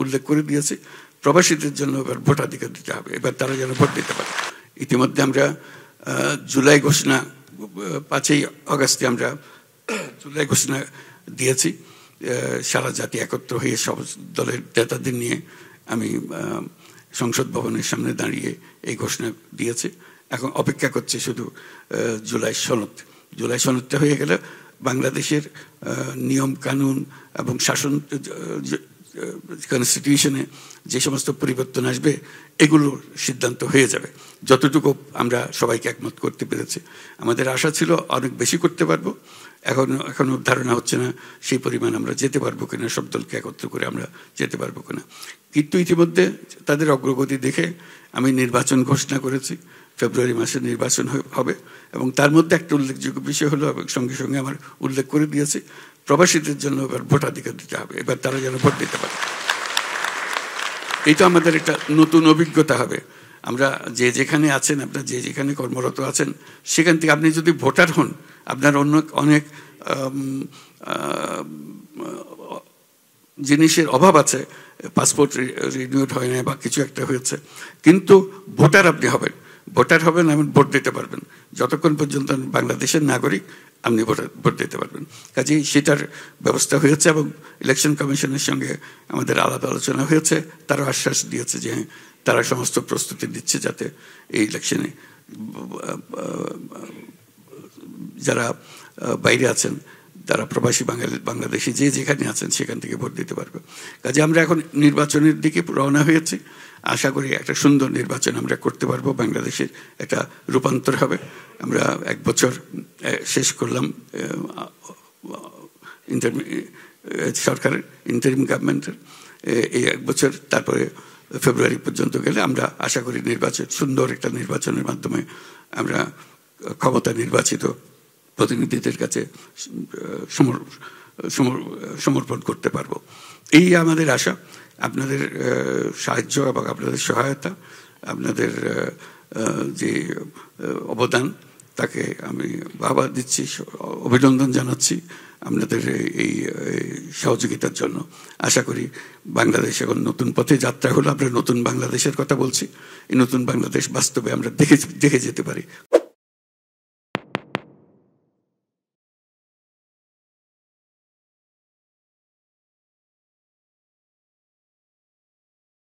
উল্লেখ করে দিয়েছি। প্রবাসীদের জন্য এবার ভোটাধিকার দিতে হবে, এবার তারা যেন ভোট দিতে পারে। ইতিমধ্যে আমরা জুলাই ঘোষণা 5ই আগস্টে আমরা জুলাই ঘোষণা দিয়েছি। সারা জাতি একত্র হয়ে সব দলের নেতাদের নিয়ে আমি সংসদ ভবনের সামনে দাঁড়িয়ে এই ঘোষণা দিয়েছি। এখন অপেক্ষা করছে শুধু জুলাই সনদ। জুলাই সনদটা হয়ে গেলে বাংলাদেশের নিয়ম কানুন এবং শাসন কনস্টিটিউশনে যে সমস্ত পরিবর্তন আসবে এগুলোর সিদ্ধান্ত হয়ে যাবে। যতটুকু আমরা সবাইকে একমত করতে পেরেছি, আমাদের আশা ছিল অনেক বেশি করতে পারবো। এখনো ধারণা হচ্ছে না সেই পরিমাণ আমরা যেতে পারবো কিনা, সব দলকে একত্র করে আমরা যেতে পারবো কিনা। কিন্তু ইতিমধ্যে তাদের অগ্রগতি দেখে আমি নির্বাচন ঘোষণা করেছি। ফেব্রুয়ারি মাসে নির্বাচন হবে এবং তার মধ্যে একটা উল্লেখযোগ্য বিষয় হলো, এবং সঙ্গে সঙ্গে আমার উল্লেখ করে দিয়েছি, প্রবাসীদের জন্য এবার ভোটাধিকার দিতে হবে, এবার তারা যেন ভোট দিতে পারে। এইটা আমাদের একটা নতুন অভিজ্ঞতা হবে। আমরা যে যেখানে আছেন, আপনার যে যেখানে কর্মরত আছেন, সেখান থেকে আপনি যদি ভোটার হন, আপনার অনেক জিনিসের অভাব আছে, পাসপোর্ট রিনিউড হয় না বা কিছু একটা হয়েছে, কিন্তু ভোটার আপনি হবেন। ভোটার হবেন এবং ভোট দিতে পারবেন। যতক্ষণ পর্যন্ত বাংলাদেশের নাগরিক আপনি ভোট দিতে পারবেন। কাজেই সেটার ব্যবস্থা হয়েছে এবং ইলেকশন কমিশনের সঙ্গে আমাদের আলাদা আলোচনা হয়েছে। তারা আশ্বাস দিয়েছে যে তারা সমস্ত প্রস্তুতি দিচ্ছে যাতে এই ইলেকশনে যারা বাইরে আছেন, যারা প্রবাসী বাংলাদেশি যে যেখানে আছেন সেখান থেকে ভোট দিতে পারবে। কাজে আমরা এখন নির্বাচনের দিকে রওনা হয়েছি। আশা করি একটা সুন্দর নির্বাচন আমরা করতে পারবো, বাংলাদেশের একটা রূপান্তর হবে। আমরা 1 বছর শেষ করলাম সরকারের ইন্টারিম গভর্নমেন্টের, এই 1 বছর, তারপরে ফেব্রুয়ারি পর্যন্ত গেলে আমরা আশা করি সুন্দর একটা নির্বাচনের মাধ্যমে আমরা ক্ষমতা নির্বাচিত প্রতিনিধিদের কাছে সমর্পণ করতে পারবো। এই আমাদের আশা। আপনাদের সাহায্য এবং আপনাদের সহায়তা, আপনাদের যে অবদান, তাকে আমি বাহবা দিচ্ছি, অভিনন্দন জানাচ্ছি আপনাদের এই সহযোগিতার জন্য। আশা করি বাংলাদেশ এখন নতুন পথে যাত্রা হলো। আমরা নতুন বাংলাদেশের কথা বলছি। এই নতুন বাংলাদেশ বাস্তবে আমরা দেখে যেতে পারি